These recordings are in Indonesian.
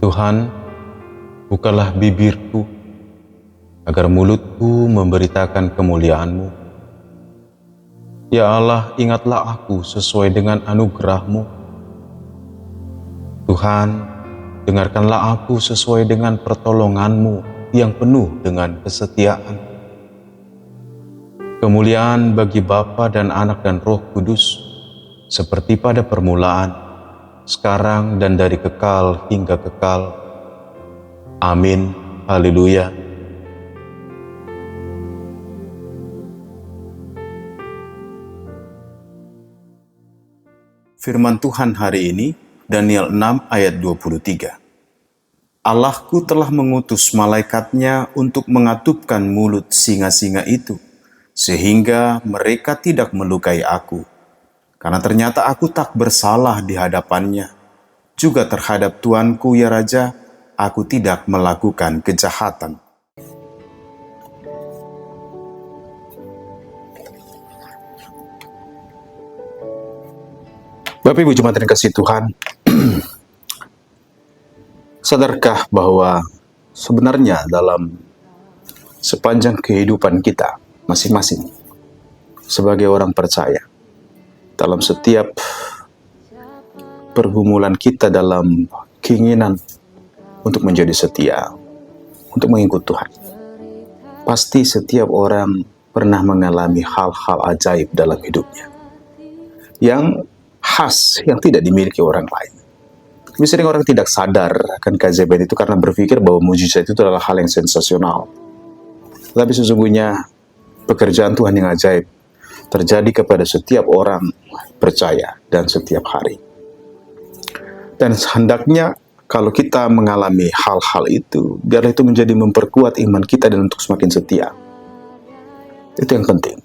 Tuhan, bukalah bibirku, agar mulutku memberitakan kemuliaan-Mu. Ya Allah, ingatlah aku sesuai dengan anugerah-Mu. Tuhan, dengarkanlah aku sesuai dengan pertolongan-Mu yang penuh dengan kesetiaan. Kemuliaan bagi Bapa dan Anak dan Roh Kudus, seperti pada permulaan, sekarang dan dari kekal hingga kekal. Amin. Haleluya. Firman Tuhan hari ini, Daniel 6 ayat 23. Allahku telah mengutus malaikatnya untuk mengatupkan mulut singa-singa itu, sehingga mereka tidak melukai aku. Karena ternyata aku tak bersalah di hadapannya. Juga terhadap Tuanku ya Raja, aku tidak melakukan kejahatan. Bapak Ibu jemaat yang kasih Tuhan, sadarkah bahwa sebenarnya dalam sepanjang kehidupan kita masing-masing sebagai orang percaya, dalam setiap pergumulan kita dalam keinginan untuk menjadi setia, untuk mengikut Tuhan, pasti setiap orang pernah mengalami hal-hal ajaib dalam hidupnya yang khas, yang tidak dimiliki orang lain. Tapi sering orang tidak sadar akan keajaiban itu karena berpikir bahwa mujizat itu adalah hal yang sensasional. Tapi sesungguhnya pekerjaan Tuhan yang ajaib terjadi kepada setiap orang percaya dan setiap hari. Dan hendaknya kalau kita mengalami hal-hal itu, biarlah itu menjadi memperkuat iman kita dan untuk semakin setia. Itu yang penting.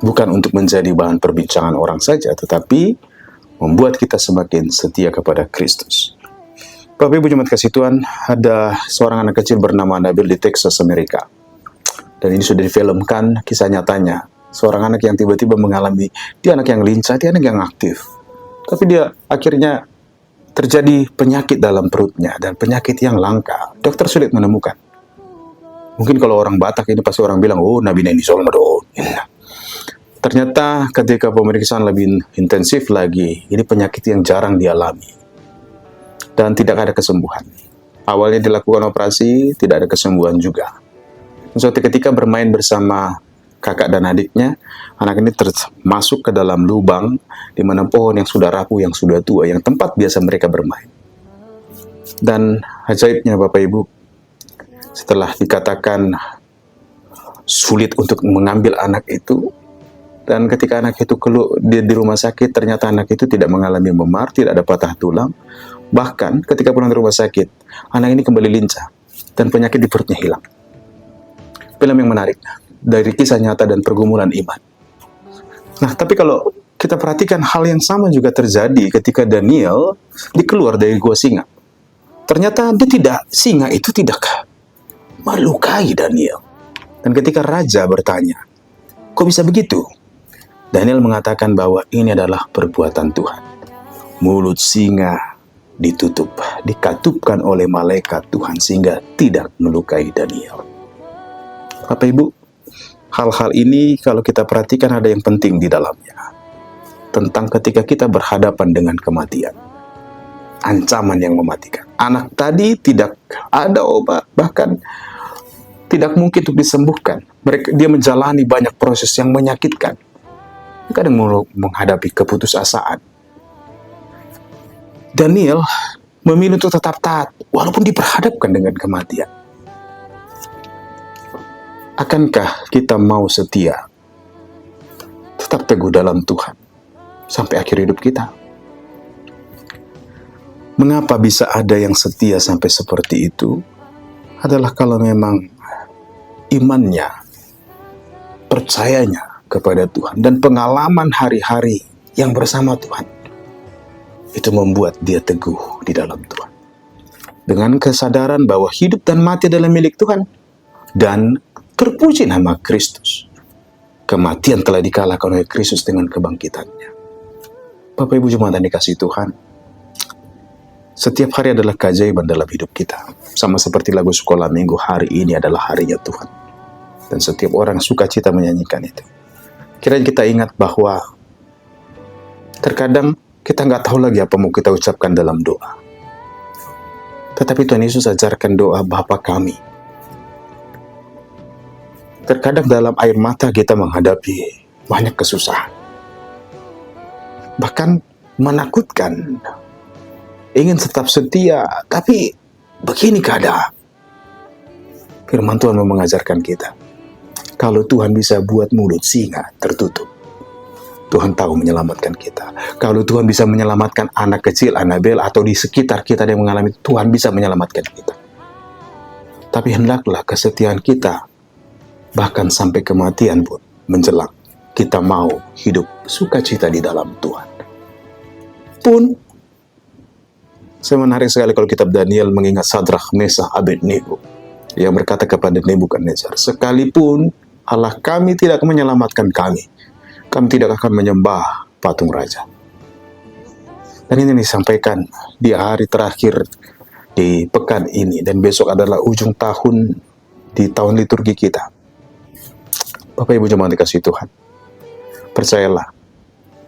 Bukan untuk menjadi bahan perbincangan orang saja, tetapi membuat kita semakin setia kepada Kristus. Bapak Ibu jemaat kasih Tuhan, ada seorang anak kecil bernama Nabil di Texas, Amerika. Dan ini sudah difilmkan kisah nyatanya. Seorang anak yang tiba-tiba mengalami, dia anak yang lincah, dia anak yang aktif. Tapi dia akhirnya terjadi penyakit dalam perutnya, dan penyakit yang langka. Dokter sulit menemukan. Mungkin kalau orang Batak ini pasti orang bilang, oh Nabi ini solmadon. Ternyata ketika pemeriksaan lebih intensif lagi, ini penyakit yang jarang dialami. Dan tidak ada kesembuhan. Awalnya dilakukan operasi, tidak ada kesembuhan juga. Suatu ketika bermain bersama kakak dan adiknya, anak ini masuk ke dalam lubang, di mana pohon yang sudah rapuh, yang sudah tua, yang tempat biasa mereka bermain. Dan ajaibnya Bapak Ibu, setelah dikatakan sulit untuk mengambil anak itu, dan ketika anak itu keluar di rumah sakit, ternyata anak itu tidak mengalami memar, tidak ada patah tulang. Bahkan ketika pulang ke rumah sakit, anak ini kembali lincah dan penyakit di perutnya hilang. Film yang menarik dari kisah nyata dan pergumulan iman. Nah, tapi kalau kita perhatikan, hal yang sama juga terjadi ketika Daniel dikeluar dari gua singa. Ternyata singa itu tidak melukai Daniel. Dan ketika raja bertanya, kok bisa begitu? Daniel mengatakan bahwa ini adalah perbuatan Tuhan. Mulut singa ditutup, dikatupkan oleh malaikat Tuhan sehingga tidak melukai Daniel. Bapak Ibu, hal-hal ini kalau kita perhatikan ada yang penting di dalamnya. Tentang ketika kita berhadapan dengan kematian. Ancaman yang mematikan. Anak tadi tidak ada obat, bahkan tidak mungkin untuk disembuhkan. Dia menjalani banyak proses yang menyakitkan. Kadang menghadapi keputusasaan. Daniel memilih untuk tetap taat, walaupun diperhadapkan dengan kematian. Akankah kita mau setia, tetap teguh dalam Tuhan, sampai akhir hidup kita? Mengapa bisa ada yang setia sampai seperti itu? Adalah kalau memang imannya, percayanya kepada Tuhan, dan pengalaman hari-hari yang bersama Tuhan, itu membuat dia teguh di dalam Tuhan. Dengan kesadaran bahwa hidup dan mati adalah milik Tuhan, dan terpuji nama Kristus. Kematian telah dikalahkan oleh Kristus dengan kebangkitannya. Bapak Ibu jemaat yang dikasihi Tuhan, Setiap hari adalah keajaiban dalam hidup kita. Sama seperti lagu sekolah minggu, hari ini adalah harinya Tuhan. Dan setiap orang sukacita menyanyikan itu. Kiranya kita ingat bahwa terkadang kita nggak tahu lagi apa mau kita ucapkan dalam doa. Tetapi Tuhan Yesus ajarkan doa Bapa kami. Terkadang dalam air mata kita menghadapi banyak kesusahan. Bahkan menakutkan. Ingin tetap setia, tapi begini keadaan. Firman Tuhan mau mengajarkan kita. Kalau Tuhan bisa buat mulut singa tertutup, Tuhan tahu menyelamatkan kita. Kalau Tuhan bisa menyelamatkan anak kecil, Anabel, atau di sekitar kita yang mengalami, Tuhan bisa menyelamatkan kita. Tapi hendaklah kesetiaan kita, bahkan sampai kematian pun menjelang, kita mau hidup sukacita di dalam Tuhan. Pun, saya menarik sekali kalau kitab Daniel mengingat Sadrak, Mesah, Abednego yang berkata kepada Nebukadnezar, sekalipun Allah kami tidak menyelamatkan kami tidak akan menyembah patung raja. Dan ini disampaikan di hari terakhir di pekan ini, dan besok adalah ujung tahun di tahun liturgi kita. Bapak Ibu jemaat dikasihi Tuhan, percayalah,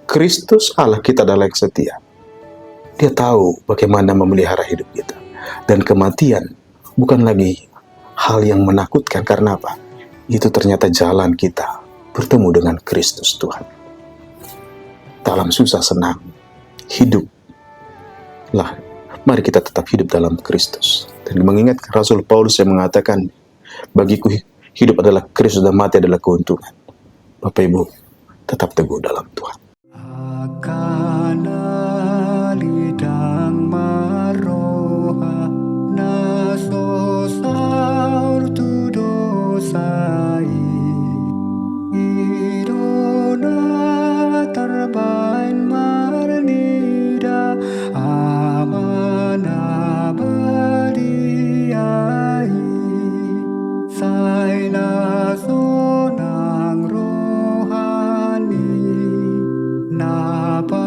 Kristus Allah kita adalah yang setia. Dia tahu bagaimana memelihara hidup kita. Dan kematian bukan lagi hal yang menakutkan. Karena apa? Itu ternyata jalan kita bertemu dengan Kristus Tuhan. Dalam susah senang, hiduplah. Mari kita tetap hidup dalam Kristus. Dan mengingat Rasul Paulus yang mengatakan, bagiku hidup adalah Kristus dan mati adalah keuntungan. Bapak Ibu, tetap teguh dalam Tuhan. Lidang maroha naso saur tu dosai idona terbain marnida amana badiai saina sonang rohani napasiring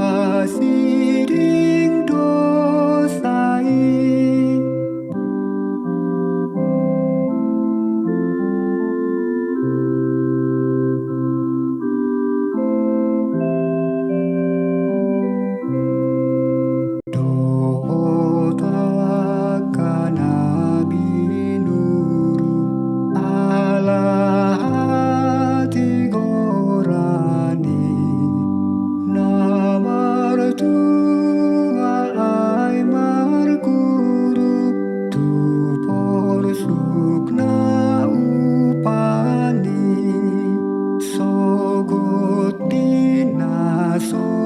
dosai doa kana binuru ala hati gorani namar tua ai marguru tu porsukna upani sogot dina so